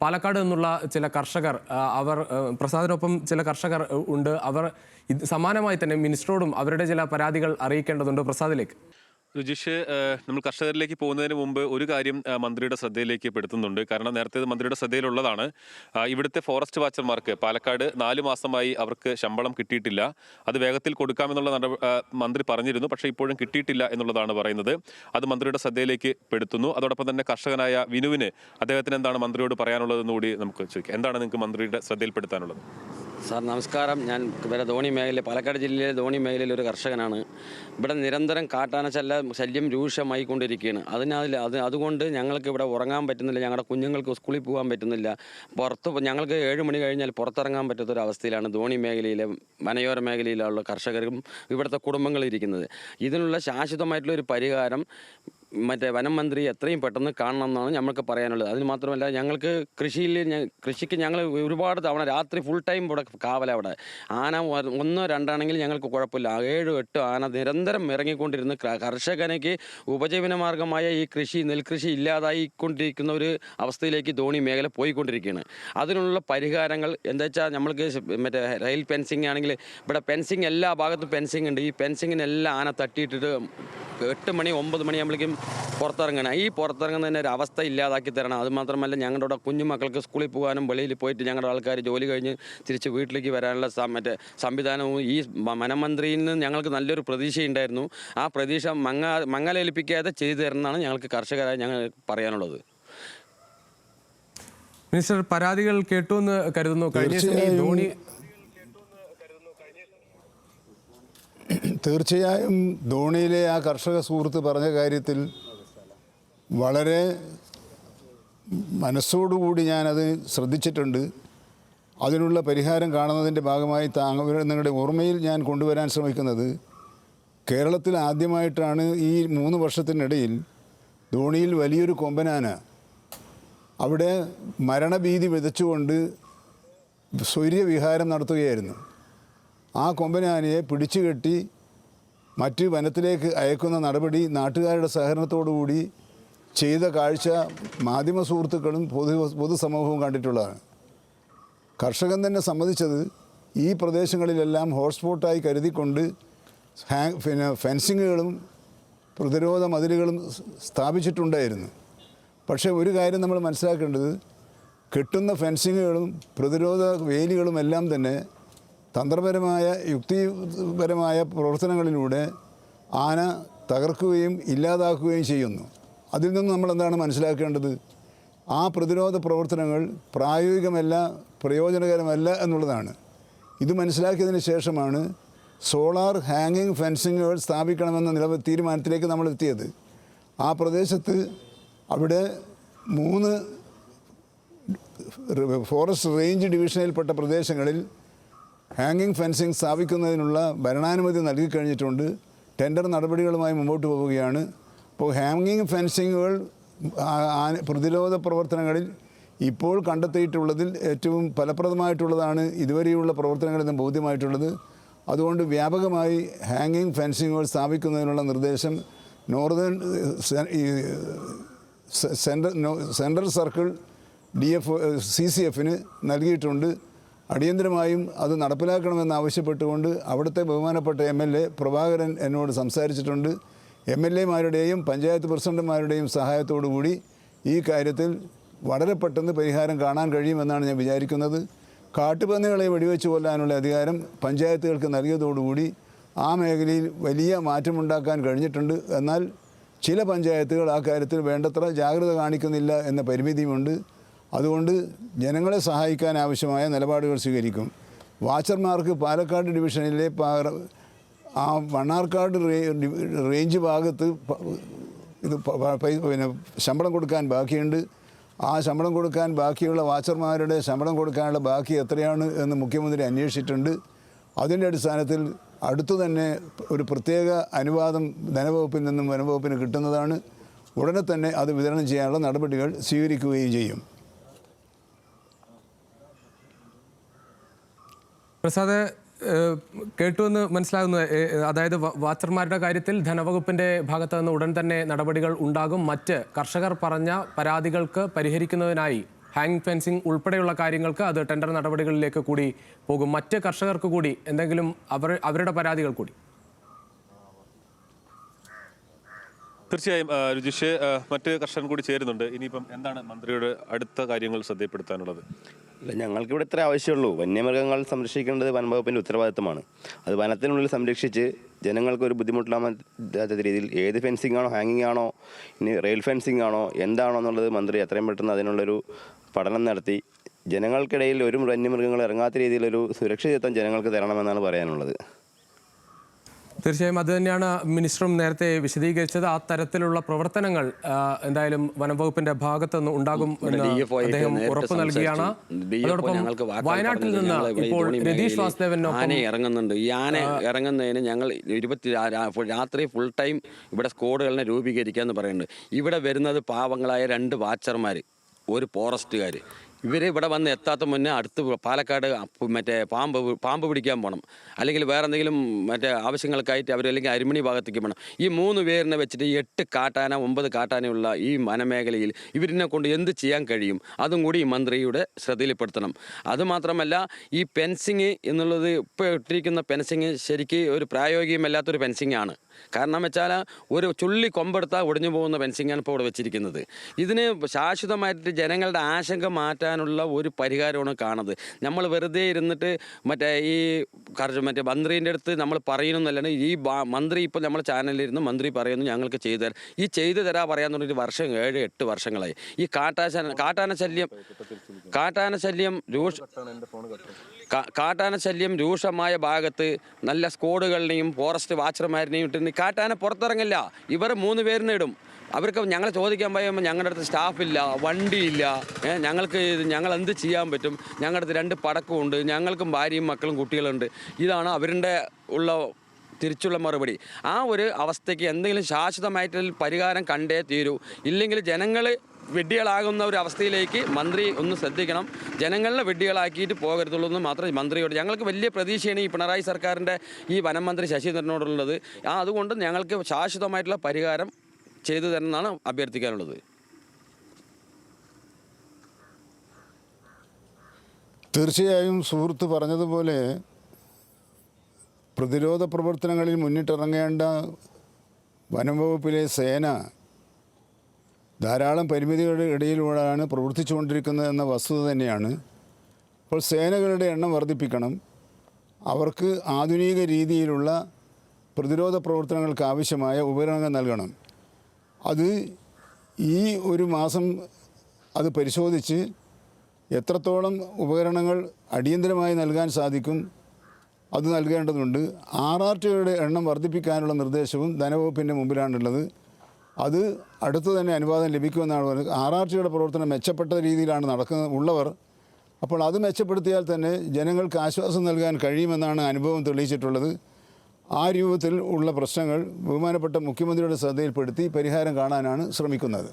പാലക്കാട് നിന്നുള്ള ചില കർഷകർ അവർ പ്രസാദിനൊപ്പം ചില കർഷകർ ഉണ്ട്. അവർ സമാനമായി തന്നെ മിനിസ്റ്ററോടും അവരുടെ ചില പരാതികൾ അറിയിക്കേണ്ടതുണ്ട്. പ്രസാദിലേക്ക്. രുചിഷ്, നമ്മൾ കർഷകരിലേക്ക് പോകുന്നതിന് മുമ്പ് ഒരു കാര്യം മന്ത്രിയുടെ ശ്രദ്ധയിലേക്ക് പെടുത്തുന്നുണ്ട്. കാരണം നേരത്തെ മന്ത്രിയുടെ ശ്രദ്ധയിലുള്ളതാണ്. ഇവിടുത്തെ ഫോറസ്റ്റ് വാച്ചർമാർക്ക് പാലക്കാട് 4 മാസമായി അവർക്ക് ശമ്പളം കിട്ടിയിട്ടില്ല. അത് വേഗത്തിൽ കൊടുക്കാമെന്നുള്ള മന്ത്രി പറഞ്ഞിരുന്നു. പക്ഷേ ഇപ്പോഴും കിട്ടിയിട്ടില്ല എന്നുള്ളതാണ് പറയുന്നത്. അത് മന്ത്രിയുടെ ശ്രദ്ധയിലേക്ക് പെടുത്തുന്നു. അതോടൊപ്പം തന്നെ കർഷകനായ വിനുവിന് അദ്ദേഹത്തിന് എന്താണ് മന്ത്രിയോട് പറയാനുള്ളതെന്ന് കൂടി നമുക്ക് ചോദിക്കാം. എന്താണ് നിങ്ങൾക്ക് മന്ത്രിയുടെ ശ്രദ്ധയിൽപ്പെടുത്താനുള്ളത്? സാർ നമസ്കാരം. ഞാൻ ഇവിടെ ധോണി മേഖല, പാലക്കാട് ജില്ലയിലെ ധോണി മേഖലയിൽ ഒരു കർഷകനാണ്. ഇവിടെ നിരന്തരം കാട്ടാന ശല്യം രൂക്ഷമായിക്കൊണ്ടിരിക്കുകയാണ്. അതുകൊണ്ട് ഞങ്ങൾക്ക് ഇവിടെ ഉറങ്ങാൻ പറ്റുന്നില്ല. ഞങ്ങളുടെ കുഞ്ഞുങ്ങൾക്ക് സ്കൂളിൽ പോകാൻ പറ്റുന്നില്ല. ഞങ്ങൾക്ക് 7 മണി കഴിഞ്ഞാൽ പുറത്തിറങ്ങാൻ പറ്റാത്തൊരവസ്ഥയിലാണ് ധോണി മേഖലയിലെ വനയോര മേഖലയിലുള്ള കർഷകരും ഇവിടുത്തെ കുടുംബങ്ങളും ഇരിക്കുന്നത്. ഇതിനുള്ള ശാശ്വതമായിട്ടുള്ള ഒരു പരിഹാരം വനം മന്ത്രി എത്രയും പെട്ടെന്ന് കാണണം എന്നാണ് ഞങ്ങൾക്ക് പറയാനുള്ളത്. അതിന് മാത്രമല്ല, ഞങ്ങൾക്ക് കൃഷിക്ക് ഞങ്ങൾ ഒരുപാട് തവണ രാത്രി ഫുൾ ടൈം ഇവിടെ കാവല. അവിടെ ആന 1-2 ആണെങ്കിൽ ഞങ്ങൾക്ക് കുഴപ്പമില്ല. 7-8 ആന നിരന്തരം ഇറങ്ങിക്കൊണ്ടിരുന്ന് കർഷകനക്ക് ഉപജീവന മാർഗമായ ഈ നെൽകൃഷി ഇല്ലാതായിക്കൊണ്ടിരിക്കുന്ന ഒരു അവസ്ഥയിലേക്ക് ധോണി മേഖല പോയിക്കൊണ്ടിരിക്കുകയാണ്. അതിനുള്ള പരിഹാരങ്ങൾ എന്താ വെച്ചാൽ, നമ്മൾക്ക് റെയിൽ ഫെൻസിങ് ആണെങ്കിൽ ഇവിടെ ഫെൻസിങ് എല്ലാ ഭാഗത്തും ഫെൻസിങ് ഉണ്ട്. ഈ ഫെൻസിങ്ങിനെല്ലാം ആന തട്ടിയിട്ടിട്ട് 8 മണി 9 മണിയാകുമ്പോഴേക്കും പുറത്തിറങ്ങണം. ഈ പുറത്തിറങ്ങുന്നതിന് ഒരു അവസ്ഥ ഇല്ലാതാക്കി തരണം. അതുമാത്രമല്ല, ഞങ്ങളുടെ കുഞ്ഞുമക്കൾക്ക് സ്കൂളിൽ പോകാനും വെളിയിൽ പോയിട്ട് ഞങ്ങളുടെ ആൾക്കാർ ജോലി കഴിഞ്ഞ് തിരിച്ച് വീട്ടിലേക്ക് വരാനുള്ള സംവിധാനവും ഈ വനമന്ത്രിയിൽ നിന്ന് ഞങ്ങൾക്ക് നല്ലൊരു പ്രതീക്ഷയുണ്ടായിരുന്നു. ആ പ്രതീക്ഷ മങ്ങലേൽപ്പിക്കാതെ ചെയ്തു തരണമെന്നാണ് ഞങ്ങൾക്ക് കർഷകരായി ഞങ്ങൾ പറയാനുള്ളത്. മിനിസ്റ്റർ, പരാതികൾ കേട്ടു എന്ന് കരുതുന്നു. തീർച്ചയായും ധോണിയിലെ ആ കർഷക സുഹൃത്ത് പറഞ്ഞ കാര്യത്തിൽ വളരെ മനസ്സോടുകൂടി ഞാനത് ശ്രദ്ധിച്ചിട്ടുണ്ട്. അതിനുള്ള പരിഹാരം കാണുന്നതിൻ്റെ ഭാഗമായി നിങ്ങളുടെ ഓർമ്മയിൽ ഞാൻ കൊണ്ടുവരാൻ ശ്രമിക്കുന്നത്, കേരളത്തിൽ ആദ്യമായിട്ടാണ് ഈ 3 വർഷത്തിനിടയിൽ ധോണിയിൽ വലിയൊരു കൊമ്പനാന അവിടെ മരണഭീതി വിതച്ചുകൊണ്ട് സ്വൈര്യവിഹാരം നടത്തുകയായിരുന്നു. ആ കൊമ്പനാനയെ പിടിച്ചു കെട്ടി മറ്റ് വനത്തിലേക്ക് അയക്കുന്ന നടപടി നാട്ടുകാരുടെ സഹകരണത്തോടുകൂടി ചെയ്ത കാഴ്ച മാധ്യമ സുഹൃത്തുക്കളും പൊതുസമൂഹവും കണ്ടിട്ടുള്ളതാണ്. കർഷകൻ തന്നെ സമ്മതിച്ചത് ഈ പ്രദേശങ്ങളിലെല്ലാം ഹോട്ട്സ്പോട്ടായി കരുതിക്കൊണ്ട് ഫെൻസിങ്ങുകളും പ്രതിരോധ മതിലുകളും സ്ഥാപിച്ചിട്ടുണ്ടായിരുന്നു. പക്ഷേ ഒരു കാര്യം നമ്മൾ മനസ്സിലാക്കേണ്ടത്, കെട്ടുന്ന ഫെൻസിങ്ങുകളും പ്രതിരോധ വേലികളും എല്ലാം തന്നെ തന്ത്രപരമായ യുക്തിപരമായ പ്രവർത്തനങ്ങളിലൂടെ ആന തകർക്കുകയും ഇല്ലാതാക്കുകയും ചെയ്യുന്നു. അതിൽ നിന്ന് നമ്മൾ എന്താണ് മനസ്സിലാക്കേണ്ടത്? ആ പ്രതിരോധ പ്രവർത്തനങ്ങൾ പ്രായോഗികമല്ല, പ്രയോജനകരമല്ല എന്നുള്ളതാണ്. ഇത് മനസ്സിലാക്കിയതിന് ശേഷമാണ് സോളാർ ഹാങ്ങിങ് ഫെൻസിങ്ങുകൾ സ്ഥാപിക്കണമെന്ന തീരുമാനത്തിലേക്ക് നമ്മൾ എത്തിയത്. ആ പ്രദേശത്ത് അവിടെ 3 ഫോറസ്റ്റ് റേഞ്ച് ഡിവിഷനിൽപ്പെട്ട പ്രദേശങ്ങളിൽ ഹാങ്ങിങ് ഫെൻസിങ് സ്ഥാപിക്കുന്നതിനുള്ള ഭരണാനുമതി നൽകിക്കഴിഞ്ഞിട്ടുണ്ട്. ടെൻഡർ നടപടികളുമായി മുമ്പോട്ട് പോവുകയാണ്. അപ്പോൾ ഹാങ്ങിങ് ഫെൻസിങ്ങുകൾ പ്രതിരോധ പ്രവർത്തനങ്ങളിൽ ഇപ്പോൾ കണ്ടെത്തിയിട്ടുള്ളതിൽ ഏറ്റവും ഫലപ്രദമായിട്ടുള്ളതാണ് ഇതുവരെയുള്ള പ്രവർത്തനങ്ങളിൽ നിന്ന് ബോധ്യമായിട്ടുള്ളത്. അതുകൊണ്ട് വ്യാപകമായി ഹാങ്ങിങ് ഫെൻസിങ്ങുകൾ സ്ഥാപിക്കുന്നതിനുള്ള നിർദ്ദേശം സെൻട്രൽ സർക്കിൾ CCFന് നൽകിയിട്ടുണ്ട്. അടിയന്തരമായും അത് നടപ്പിലാക്കണമെന്നാവശ്യപ്പെട്ടുകൊണ്ട് അവിടുത്തെ ബഹുമാനപ്പെട്ട MLA പ്രഭാകരൻ എന്നോട് സംസാരിച്ചിട്ടുണ്ട്. MLAമാരുടെയും പഞ്ചായത്ത് പ്രസിഡന്റുമാരുടെയും സഹായത്തോടു കൂടി ഈ കാര്യത്തിൽ വളരെ പെട്ടെന്ന് പരിഹാരം കാണാൻ കഴിയുമെന്നാണ് ഞാൻ വിചാരിക്കുന്നത്. കാട്ടുപന്നികളെ വെടിവെച്ച് കൊല്ലാനുള്ള അധികാരം പഞ്ചായത്തുകൾക്ക് നൽകിയതോടുകൂടി ആ മേഖലയിൽ വലിയ മാറ്റമുണ്ടാക്കാൻ കഴിഞ്ഞിട്ടുണ്ട്. എന്നാൽ ചില പഞ്ചായത്തുകൾ ആ കാര്യത്തിൽ വേണ്ടത്ര ജാഗ്രത കാണിക്കുന്നില്ല എന്ന പരിമിതിയുമുണ്ട്. അതുകൊണ്ട് ജനങ്ങളെ സഹായിക്കാൻ ആവശ്യമായ നിലപാടുകൾ സ്വീകരിക്കും. വാച്ചർമാർക്ക് പാലക്കാട് ഡിവിഷനിലെ ആ മണ്ണാർക്കാട് റേഞ്ച് ഭാഗത്ത് ഇത് ശമ്പളം കൊടുക്കാൻ ബാക്കിയുണ്ട്. ആ ശമ്പളം കൊടുക്കാൻ ബാക്കിയുള്ള വാച്ചർമാരുടെ ശമ്പളം കൊടുക്കാനുള്ള ബാക്കി എത്രയാണ് എന്ന് മുഖ്യമന്ത്രി അന്വേഷിച്ചിട്ടുണ്ട്. അതിൻ്റെ അടിസ്ഥാനത്തിൽ അടുത്തു തന്നെ ഒരു പ്രത്യേക അനുവാദം ധനവകുപ്പിൽ നിന്നും വനംവകുപ്പിന് കിട്ടുന്നതാണ്. ഉടനെ തന്നെ അത് വിതരണം ചെയ്യാനുള്ള നടപടികൾ സ്വീകരിക്കുകയും ചെയ്യും. പ്രസാദ്, കേട്ടുവെന്ന് മനസ്സിലാകുന്നു. അതായത് വാച്ചർമാരുടെ കാര്യത്തിൽ ധനവകുപ്പിന്റെ ഭാഗത്ത് നിന്ന് ഉടൻ തന്നെ നടപടികൾ ഉണ്ടാകും. മറ്റ് കർഷകർ പറഞ്ഞ പരാതികൾക്ക് പരിഹരിക്കുന്നതിനായി ഹാങ് ഫെൻസിംഗ് ഉൾപ്പെടെയുള്ള കാര്യങ്ങൾക്ക് അത് ടെൻഡർ നടപടികളിലേക്ക് കൂടി പോകും. മറ്റ് കർഷകർക്ക് കൂടി എന്തെങ്കിലും അവരുടെ പരാതികൾ കൂടി? തീർച്ചയായും രുചിഷ്, മറ്റ് കർഷകർ കൂടി ചേരുന്നുണ്ട്. ഇനിയിപ്പം എന്താണ് മന്ത്രിയുടെ അടുത്ത കാര്യങ്ങൾ ശ്രദ്ധപ്പെടുത്താനുള്ളത്? അല്ല, ഞങ്ങൾക്കിവിടെ ഇത്ര ആവശ്യമുള്ളൂ. വന്യമൃഗങ്ങൾ സംരക്ഷിക്കേണ്ടത് വനംവകുപ്പിൻ്റെ ഉത്തരവാദിത്തമാണ്. അത് വനത്തിനുള്ളിൽ സംരക്ഷിച്ച് ജനങ്ങൾക്ക് ഒരു ബുദ്ധിമുട്ടില്ലാത്ത രീതിയിൽ ഏത് ഫെൻസിംഗ് ആണോ, ഹാങ്ങിങ് ആണോ, ഇനി റെയിൽ ഫെൻസിംഗ് ആണോ, എന്താണോ എന്നുള്ളത് മന്ത്രി എത്രയും പെട്ടെന്ന് അതിനുള്ളൊരു പഠനം നടത്തി ജനങ്ങൾക്കിടയിൽ ഒരു വന്യമൃഗങ്ങൾ ഇറങ്ങാത്ത രീതിയിലൊരു സുരക്ഷിതത്വം ജനങ്ങൾക്ക് തരണമെന്നാണ് പറയാനുള്ളത്. തീർച്ചയായും അത് തന്നെയാണ് മിനിസ്റ്ററും നേരത്തെ വിശദീകരിച്ചത്. ആ തരത്തിലുള്ള പ്രവർത്തനങ്ങൾ എന്തായാലും വനംവകുപ്പിന്റെ ഭാഗത്ത് നിന്ന് ഉണ്ടാകും എന്ന് അദ്ദേഹം ഉറപ്പ് നൽകിയാണ്. അതോടൊപ്പം വയനാട്ടിൽ നിന്ന് ഇപ്പോൾ രതീഷ് വാസുദേവനൊപ്പം ആന ഇറങ്ങുന്നുണ്ട്. ഈ ആന ഇറങ്ങുന്നതിന് ഞങ്ങൾ രാത്രി ഫുൾ ടൈം ഇവിടെ സ്ക്വാഡുകളിനെ രൂപീകരിക്കാന്ന് പറയുന്നുണ്ട്. ഇവിടെ വരുന്നത് പാവങ്ങളായ 2 വാച്ചർമാർ, ഒരു ഫോറസ്റ്റുകാർ. ഇവർ ഇവിടെ വന്ന് എത്താത്ത മുന്നേ അടുത്ത് പാലക്കാട് മറ്റേ പാമ്പ് പിടിക്കാൻ പോകണം, അല്ലെങ്കിൽ വേറെ എന്തെങ്കിലും മറ്റേ ആവശ്യങ്ങൾക്കായിട്ട് അവർ അല്ലെങ്കിൽ അരിമണി ഭാഗത്തേക്ക് പോകണം. ഈ 3 പേരിനെ വെച്ചിട്ട് 8 കാട്ടാന 9 കാട്ടാനയുള്ള ഈ വനമേഖലയിൽ ഇവരിനെ കൊണ്ട് എന്ത് ചെയ്യാൻ കഴിയും? അതും കൂടി ഈ മന്ത്രിയുടെ ശ്രദ്ധയിൽപ്പെടുത്തണം. അതുമാത്രമല്ല, ഈ ഫെൻസിങ് എന്നുള്ളത് ഇപ്പോൾ ഇട്ടിരിക്കുന്ന ഫെൻസിങ് ശരിക്ക് ഒരു പ്രായോഗികമല്ലാത്തൊരു ഫെൻസിങ് ആണ്. കാരണം വെച്ചാൽ ഒരു ചുള്ളി കൊമ്പെടുത്താൽ ഒടിഞ്ഞു പോകുന്ന ഫെൻസിങ്ങാണ് ഇപ്പോൾ ഇവിടെ വെച്ചിരിക്കുന്നത്. ഇതിന് ശാശ്വതമായിട്ട് ജനങ്ങളുടെ ആശങ്ക മാറ്റാനുള്ള ഒരു പരിഹാരമാണ് കാണുന്നത്. നമ്മൾ വെറുതെ ഇരുന്നിട്ട് മറ്റേ മന്ത്രീൻ്റെ അടുത്ത് നമ്മൾ പറയുന്നതല്ലാണ്ട് ഈ മന്ത്രി ഇപ്പോൾ നമ്മുടെ ചാനലിലിരുന്ന് മന്ത്രി പറയുന്നു ഞങ്ങൾക്ക് ചെയ്തു തരാം. ഈ ചെയ്തു തരാൻ പറയാൻ തുടങ്ങിയിട്ട് 7-8 വർഷങ്ങളായി. ഈ കാട്ടാന ശല്യം രൂക്ഷമായ ഭാഗത്ത് നല്ല സ്ക്വാഡുകളുടെയും ഫോറസ്റ്റ് വാച്ചർമാരിനെയും ഇട്ട് കാട്ടാന പുറത്തിറങ്ങില്ല. ഇവർ 3 പേരിനെ ഇടും. അവർക്ക് ഞങ്ങൾ ചോദിക്കാൻ പറയുമ്പോൾ ഞങ്ങളുടെ അടുത്ത് സ്റ്റാഫില്ല, വണ്ടിയില്ല, ഞങ്ങൾ എന്ത് ചെയ്യാൻ പറ്റും? ഞങ്ങളുടെ അടുത്ത് 2 പടക്കമുണ്ട്, ഞങ്ങൾക്കും ഭാര്യയും മക്കളും കുട്ടികളുണ്ട്. ഇതാണ് അവരുടെ തിരിച്ചുള്ള മറുപടി. ആ ഒരു അവസ്ഥയ്ക്ക് എന്തെങ്കിലും ശാശ്വതമായിട്ട് പരിഹാരം കണ്ടേ തീരൂ. ഇല്ലെങ്കിൽ ജനങ്ങൾ വെഡ്ഡികളാകുന്ന ഒരു അവസ്ഥയിലേക്ക് മന്ത്രി ഒന്ന് ശ്രദ്ധിക്കണം. ജനങ്ങളെ വെഡ്ഡികളാക്കിയിട്ട് പോകരുതുള്ളൂ എന്ന് മാത്രം മന്ത്രിയോട് ഞങ്ങൾക്ക് വലിയ പ്രതീക്ഷയാണ് ഈ പിണറായി സർക്കാരിൻ്റെ ഈ വനം മന്ത്രി ശശീന്ദ്രനോടുള്ളത്. അതുകൊണ്ട് ഞങ്ങൾക്ക് ശാശ്വതമായിട്ടുള്ള പരിഹാരം ചെയ്തു തരണമെന്നാണ് അഭ്യർത്ഥിക്കാനുള്ളത്. തീർച്ചയായും സുഹൃത്ത് പറഞ്ഞതുപോലെ പ്രതിരോധ പ്രവർത്തനങ്ങളിൽ മുന്നിട്ടിറങ്ങേണ്ട വനം വകുപ്പിലെ സേന ധാരാളം പരിമിതികളുടെ ഇടയിലൂടെയാണ് പ്രവർത്തിച്ചുകൊണ്ടിരിക്കുന്നത് എന്ന വസ്തുത തന്നെയാണ്. അപ്പോൾ സേനകളുടെ എണ്ണം വർദ്ധിപ്പിക്കണം, അവർക്ക് ആധുനിക രീതിയിലുള്ള പ്രതിരോധ പ്രവർത്തനങ്ങൾക്ക് ആവശ്യമായ ഉപകരണങ്ങൾ നൽകണം. അത് ഈ ഒരു മാസം അത് പരിശോധിച്ച് എത്രത്തോളം ഉപകരണങ്ങൾ അടിയന്തരമായി നൽകാൻ സാധിക്കും അത് നൽകേണ്ടതുണ്ട്. RRTയുടെ എണ്ണം വർദ്ധിപ്പിക്കാനുള്ള നിർദ്ദേശവും ധനവകുപ്പിൻ്റെ മുമ്പിലാണുള്ളത്. അത് അടുത്ത് തന്നെ അനുവാദം ലഭിക്കുമെന്നാണ് പറയുന്നത്. RRTയുടെ പ്രവർത്തനം മെച്ചപ്പെട്ട രീതിയിലാണ് ഉള്ളവർ. അപ്പോൾ അത് മെച്ചപ്പെടുത്തിയാൽ തന്നെ ജനങ്ങൾക്ക് ആശ്വാസം നൽകാൻ കഴിയുമെന്നാണ് അനുഭവം തെളിയിച്ചിട്ടുള്ളത്. ആ രൂപത്തിൽ ഉള്ള പ്രശ്നങ്ങൾ ബഹുമാനപ്പെട്ട മുഖ്യമന്ത്രിയുടെ ശ്രദ്ധയിൽപ്പെടുത്തി പരിഹാരം കാണാനാണ് ശ്രമിക്കുന്നത്.